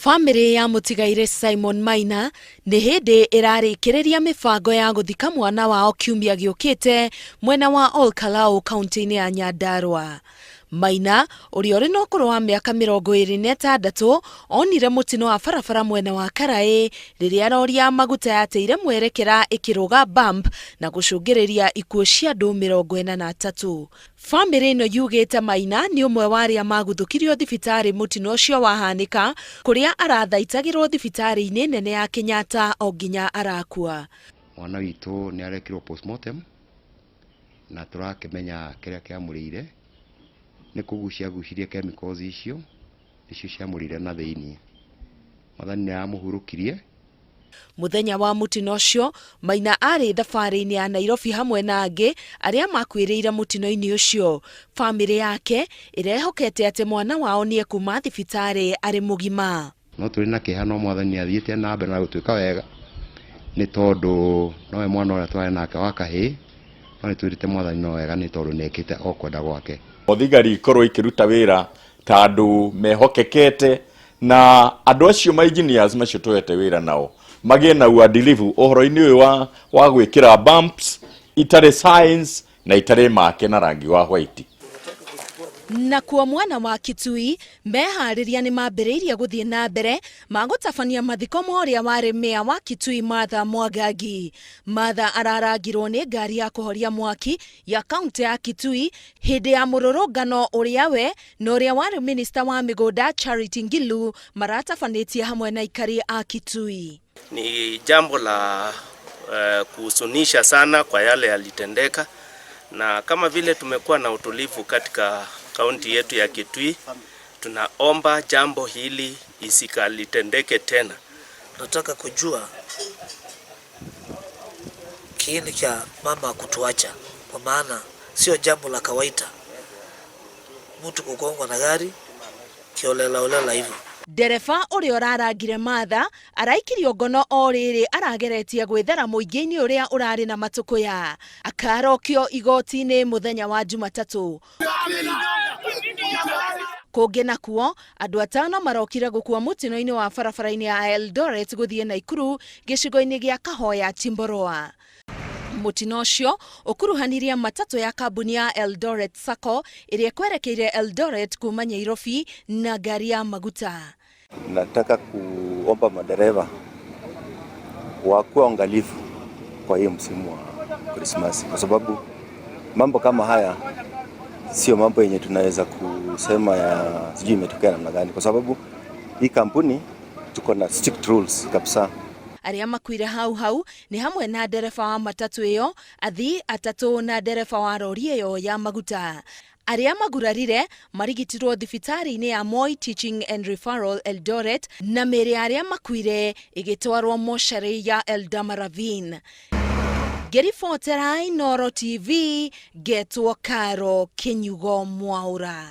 Family ya mutigaire Simon Maina nĩ hĩndĩ ĩrarĩkĩrĩria mĩbango ya gũthika mwana wao kiumia gĩũkĩte mwena wa Olkalau kaunti-inĩ ya Nyandarua. Maina ũrĩa ũrĩ na ũkũrũ wa mĩaka 26 onire mũtino wa barabara mwena wa Karaĩ rĩrĩa rori ya maguta yateire mwerekera ĩkĩrũga bump na gũcũngĩrĩria ikuũ cia andũ 43. Family ĩno yugĩte Maina nĩ ũmwe wa arĩa maguthũkirio thibitarĩ mũtino ũcio wahanĩka, kũrĩa arathaitagĩrwo thibitarĩ-inĩ nene ya Kenyatta o nginya arakua. Mwana witũ nĩ arekirwo postmortem na tũrakĩmenya kĩrĩa kĩamũrĩire nĩ kũguciagucirie chemicals icio icio ciamũrĩire na thĩinĩ. Mwathani nĩ amũhurũkirie. Muthenya wa mutino ũcio Maina arĩ thabarĩ-inĩ ya Nairobi hamwe na angĩ arĩa makwĩrĩire mutino-inĩ ũcio. Family yake ĩrehokete atĩ mwana wao nĩ ekuma thibitarĩ arĩ mũgima. No tũrĩ na kĩhano Mwathani athiĩte na mbere na gũtuĩka wega nĩ tondũ nowe mwana ũrĩa twarĩ nake wa kahĩĩ, no nĩ twĩrĩte Mwathani no wega nĩ tondũ nĩekĩte o kwenda gwake. Thigari ikorwo ikiruta wĩra ta andũ mehokekete na andũ acio ma engineers macio twete wĩra nao magĩe na uadilifu ũhoro-inĩ ũyũ wa gwĩkĩra bumps itarĩ signs na itarĩ make na rangi wa white. Na kuo mwana wa Kitui meharĩria nĩ mambĩrĩirie gũthiĩ na mbere magũtabania mathiko ma ũrĩa warĩ meya wa Kitui Martha Mwangangi. Martha ararangirwo nĩ ngari ya kũhoria mwaki ya kaunti ya Kitui hĩndĩ ya mũrũrũngano ũrĩa we na ũrĩa warĩ minista wa mĩgũnda Charity Ngilu maratabanĩtie hamwe na aikari a Kitui. Ni jambo la kuhuzunisha sana kwa yale yalitendeka, na kama vile tumekuwa na utulivu katika kaunti yetu ya Kitui, tunaomba jambo hili isikalitendeke tena. Nataka kujua kiini cha mama kutuacha, kwa maana sio jambo la kawaida mtu kugongwa na gari kiolela hivyo. Dereva ũrĩa ũrarangire Martha araikirio ngono o rĩrĩ arageretie gwĩthera mũingĩ-inĩ ũrĩa ũrarĩ na matũkũya. Akarokio igoti-inĩ mũthenya wa Jumatatũ. Kũngĩ nakuo andũ 5 marokire gũkua mũtino-inĩ wa barabara-inĩ ya Eldoret gũthiĩ Naikuru gĩcigo-inĩ gĩa Kahoya Timboroa. Mutino ũcio ũkuruhanirie matatũ ya kambuni ya Eldoret Sacco ĩrĩa kwerekeire Eldoret kuma Nairobi na ngari ya maguta. Nataka kuomba madereva wakuwa angalifu kwa hii msimu wa Christmas, kwa sababu mambo kama haya sio mambo yenye tunaweza kusema ya sijui imetokea namna gani, kwa sababu hii kampuni tuko na strict rules kabisa. Arĩa makuire hau nĩ hamwe na dereva wa matatũ ĩyo, athii 3 na dereva wa rori ĩyo ya maguta. Arĩa magurarire marigitirwo thibitarĩ-inĩ ya Moi Teaching and Referral Eldoret na mĩĩrĩ arĩa makuire ĩgĩtwarwo mocarĩ ya Eldama Ravine. Ngĩribotera Inooro TV, Getwo Karo Kinyugo Mwaura.